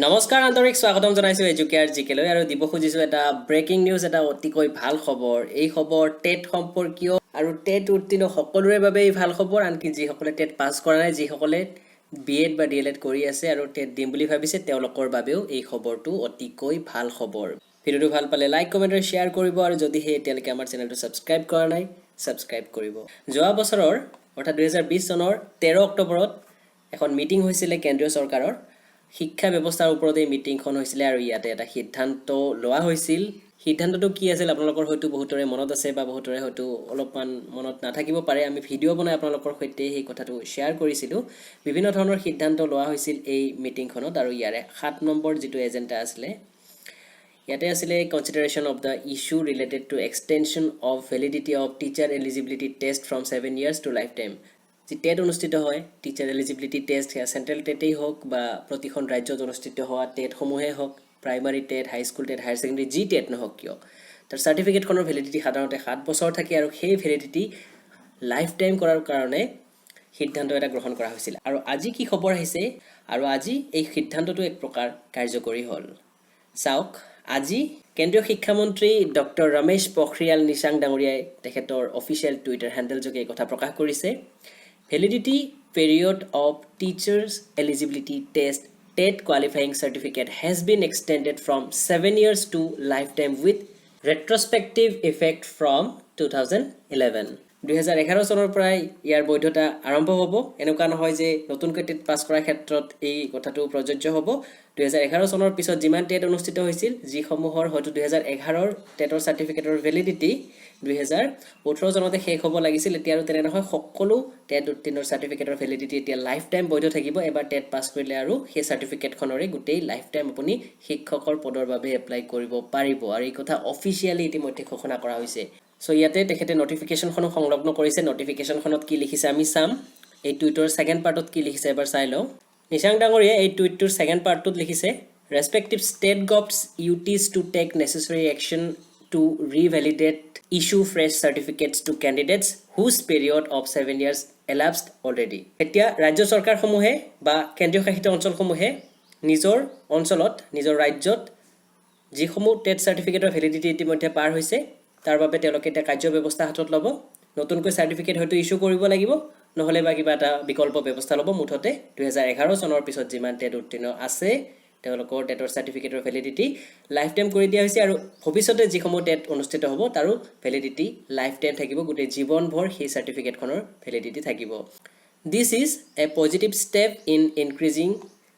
নমস্কাৰ আন্তৰিক স্বাগতম জনাইছো এডুকেয়াৰ জিকেলৈ আৰু দিব খুজিছো এটা ব্ৰেকিং নিউজ এটা অতিকৈ ভাল খবৰ এই খবৰ টেট সম্পৰ্কীয় আৰু টেট উত্তীৰ্ণ সকলোৰে বাবে এই ভাল খবৰ আনকি যিসকলে টেট পাছ কৰা নাই যিসকলে বিএড বা ডিএলএড কৰি আছে আৰু টেট দিম বুলি ভাবিছে তেওঁলোকৰ বাবেও এই খবৰটো অতিকৈ ভাল খবৰ ভিডিওটো ভাল পালে লাইক কমেন্ট আৰু শেয়াৰ কৰিব আৰু যদি হে এতিয়ালৈকে আমাৰ চেনেলটো সাবস্ক্ৰাইব কৰা নাই সাবস্ক্ৰাইব কৰিব যোৱা বছৰৰ অৰ্থাৎ 2020 চনৰ 13 অক্টোবৰত এখন মিটিং হৈছিল কেন্দ্ৰীয় চৰকাৰৰ শিক্ষা ব্যৱস্থাৰ ওপৰত এই মিটিংখন হৈছিল আৰু ইয়াতে এটা সিদ্ধান্ত লোৱা হৈছিল সিদ্ধান্তটো কি আছিল আপোনালোকৰ হয়তো বহুতৰে মনত আছে বা বহুতৰে হয়তো অলপমান মনত নাথাকিব পাৰে আমি ভিডিও বনাই আপোনালোকৰ সৈতে এই কথাটো শেয়াৰ কৰিছিলো বিভিন্ন ধৰণৰ সিদ্ধান্ত লোৱা হৈছিল এই মিটিংখনত আৰু ইয়াৰে 7 নম্বৰ যেটো এজেন্ডা আছিল ইয়াতে আছিল consideration of the issue related to extension of validity of teacher eligibility test from 7 years to life time যে টেট অনুষ্ঠিত হয় টিচাৰ এলিজিবিলিটি টেষ্ট হে সেন্ট্ৰেল টেটেই হোক বা প্ৰতিখন ৰাজ্যত অনুষ্ঠিত হোৱা টেট সমূহে হোক primary TET high school TET higher secondary জি টেট নহওক কিয় তাৰ সাৰ্টিফিকেটখনৰ ভ্যালিডিটি সাধাৰণতে 7 বছৰ থাকে আৰু সেই ভ্যালিডিটি লাইফ টাইম কৰাৰ কাৰণে সিদ্ধান্ত এটা গ্ৰহণ কৰা হৈছিল আৰু আজি কি খবৰ আহিছে আৰু আজি এই সিদ্ধান্তটো এক প্ৰকাৰ কাৰ্যকৰী হ'ল চাওক আজি কেন্দ্ৰীয় শিক্ষা মন্ত্ৰী ডক্টৰ ৰমেশ পোখৰিয়াল নিশাংক ডাঙৰীয়াই তেখেতৰ অফিচিয়েল টুইটাৰ হ্যান্ডেল যোগে এই কথা প্ৰকাশ কৰিছে Validity period of teachers eligibility test TET qualifying certificate has been extended from 7 years to lifetime with retrospective effect from 2011. 2011 চনৰ পৰাই ইয়াৰ বৈধতা আৰম্ভ হ'ব এনেকুৱা নহয় যে নতুনকৈ টেট পাছ কৰাৰ ক্ষেত্ৰত এই কথাটো প্ৰযোজ্য হ'ব 2011 চনৰ পিছত যিমান টেট অনুষ্ঠিত হৈছিল যিসমূহৰ হয়তো 2011 ৰ টেটৰ সাৰ্টিফিকেটৰ ভ্যালিডিটি 2018 চনতে শেষ হ'ব লাগিছিল এতিয়া আৰু তেনে নহয় সকলো টেট উত্তীৰ্ণৰ সাৰ্টিফিকেটৰ ভ্যালিডিটি এতিয়া লাইফ টাইম বৈধ থাকিব এবাৰ টেট পাছ কৰিলে আৰু সেই সাৰ্টিফিকেটখনৰে গোটেই লাইফ টাইম আপুনি শিক্ষকৰ পদৰ বাবে এপ্লাই কৰিব পাৰিব আৰু এই কথা অফিচিয়ালি ইতিমধ্যে ঘোষণা কৰা হৈছে সো ইয়াতে তেখেতে নোটিফিকেশনখনো সংলগ্ন কৰিছে নোটিফিকেশনখনত কি লিখিছে আমি চাম এই টুইটৰ সেকেন্ড পাৰ্টত কি লিখিছে এবাৰ চাই লও নিশাংক ডাঙৰীয়া এই টুইটৰ সেকেন্ড পাৰ্টত লিখিছে respective state governments UTs to take necessary action to revalidate issue fresh certificates to candidates whose period of 7 years elapsed already এতিয়া ৰাজ্য চৰকাৰ সমূহে বা কেন্দ্ৰীয় শাসিত অঞ্চল সমূহে নিজৰ অঞ্চলত নিজৰ ৰাজ্যত যিসমূহ টেট সাৰ্টিফিকেটৰ ভ্যালিডিটি ইতিমধ্যে পাৰ হৈছে তাৰ বাবে তেওঁলোকে এটা কাৰ্য ব্যৱস্থা হাতত ল'ব নতুনকৈ সাৰ্টিফিকেট হয়তো ইস্যু কৰিব লাগিব নহলে বা কিবা এটা বিকল্প ব্যৱস্থা ল'ব মুঠতে 2011 চনৰ পিছত যিমান টেট উত্তীৰ্ণ আছে তেওঁলোকৰ টেটৰ সাৰ্টিফিকেটৰ ভ্যালিডিটি লাইফ টাইম কৰি দিয়া হৈছে আৰু ভৱিষ্যতে যিসমূহ টেট অনুষ্ঠিত হ'ব তাৰো ভ্যালিডিটি লাইফ টাইম থাকিব গোটেই জীৱনভৰ সেই সাৰ্টিফিকেটখনৰ ভ্যালিডিটি থাকিব This is a positive step in increasing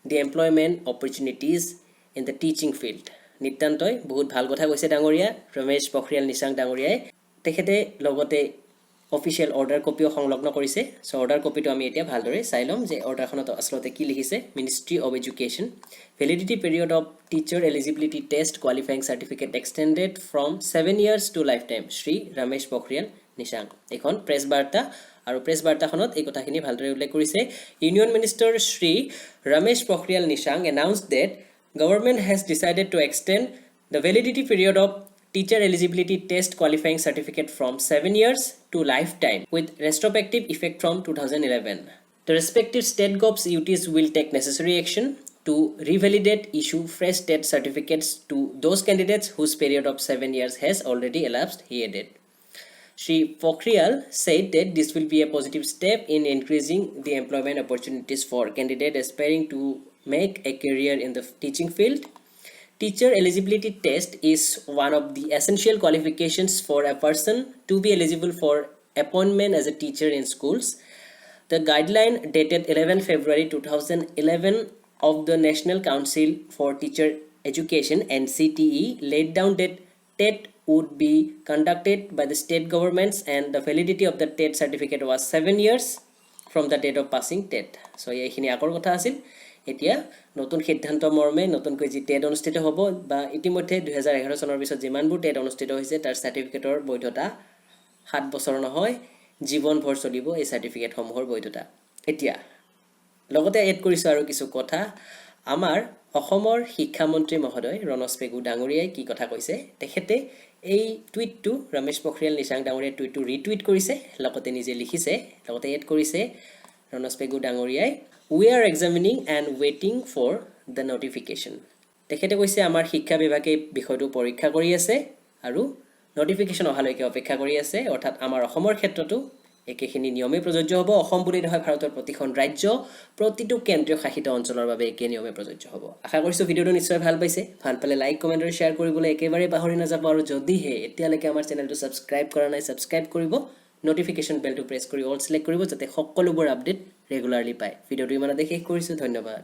the employment opportunities in the teaching field নিতান্তই বহুত ভাল কথা কৈছে ডাঙৰীয়া ৰমেশ পোখৰিয়াল নিশাংক ডাঙৰীয়াই তেখেতে লগতে অফিচিয়েল অৰ্ডাৰ কপিও সংলগ্ন কৰিছে সো অৰ্ডাৰ কপিটো আমি এতিয়া ভালদৰে চাই লম যে অৰ্ডাৰখনত আসলতে কি লিখিছে ministry of education validity period of teacher eligibility test qualifying certificate extended from 7 years to life time Shri Ramesh Pokhriyal Nishank এখন প্ৰেছ বাৰ্তা আৰু প্ৰেছ বাৰ্তাখনত এই কথাখিনি ভালদৰে উল্লেখ কৰিছে union minister Shri Ramesh Pokhriyal Nishank announced that government has decided to extend the validity period of teacher eligibility test qualifying certificate from 7 years to lifetime with retrospective effect from 2011. The respective state govs UTs will take necessary action to revalidate issue fresh state certificates to those candidates whose period of 7 years has already elapsed, he added. Shri Pokhriyal said that this will be a positive step in increasing the employment opportunities for candidates aspiring to make a career in the teaching field. Teacher eligibility test is one of the essential qualifications for a person to be eligible for appointment as a teacher in schools. The guideline dated 11 February 2011 of the National Council for Teacher Education NCTE laid down that TET would be conducted by the state governments and the validity of the TET certificate was 7 years from the date of passing TET. So এইখিনি আগৰ কথা আছিল এতিয়া নতুন সিদ্ধান্ত মৰ্মে নতুনকৈ যি টেট অনুষ্ঠিত হ'ব বা ইতিমধ্যে 2011 চনৰ পিছত যিমানবোৰ টেট অনুষ্ঠিত হৈছে তাৰ সাৰ্টিফিকেটৰ বৈধতা 7 বছৰ নহয় জীৱনভৰ চলিব এই সাৰ্টিফিকেট সমূহৰ বৈধতা এতিয়া লগতে এড কৰিছো আৰু কিছু কথা আমাৰ অসমৰ শিক্ষা মন্ত্ৰী মহোদয় ৰনজ পেগু ডাঙৰীয়াই কি কথা কৈছে তেখেতে এই টুইটটো ৰমেশ পোখৰিয়াল নিশাংক ডাঙৰীয়াৰ টুইটটো ৰিটুইট কৰিছে লগতে নিজে লিখিছে লগতে এড কৰিছে ৰনজ পেগু ডাঙৰীয়াই We are examining and waiting for the notification. তেখেতে কৈছে আমাৰ শিক্ষা বিভাগে বিষয়টো পৰীক্ষা কৰি আছে আৰু নটিফিকেশ্যন অহালৈকে অপেক্ষা কৰি আছে, অৰ্থাৎ আমাৰ অসমৰ ক্ষেত্ৰতো একেখিনি নিয়মে প্ৰযোজ্য হ'ব। অসম বুলি নহয়, ভাৰতৰ প্ৰতিখন ৰাজ্য, প্ৰতিটো কেন্দ্ৰীয় শাসিত অঞ্চলৰ বাবে একে নিয়মে প্ৰযোজ্য হ'ব। আশা কৰিছোঁ ভিডিঅ'টো নিশ্চয় ভাল পাইছে। ভাল পালে লাইক, কমেণ্ট আৰু শ্বেয়াৰ কৰিবলৈ একেবাৰে পাহৰি নাযাব। আৰু যদিহে এতিয়ালৈকে আমাৰ চেনেলটো ছাবস্ক্ৰাইব কৰা নাই, ছাবস্ক্ৰাইব কৰিব, নটিফিকেশ্যন বেলটো প্ৰেছ কৰি অল ছিলেক্ট কৰিব, যাতে সকলোবোৰ আপডেট ৰেগুলাৰলি পায়। ভিডিঅ'টো ইমানতে শেষ কৰিছোঁ। ধন্যবাদ।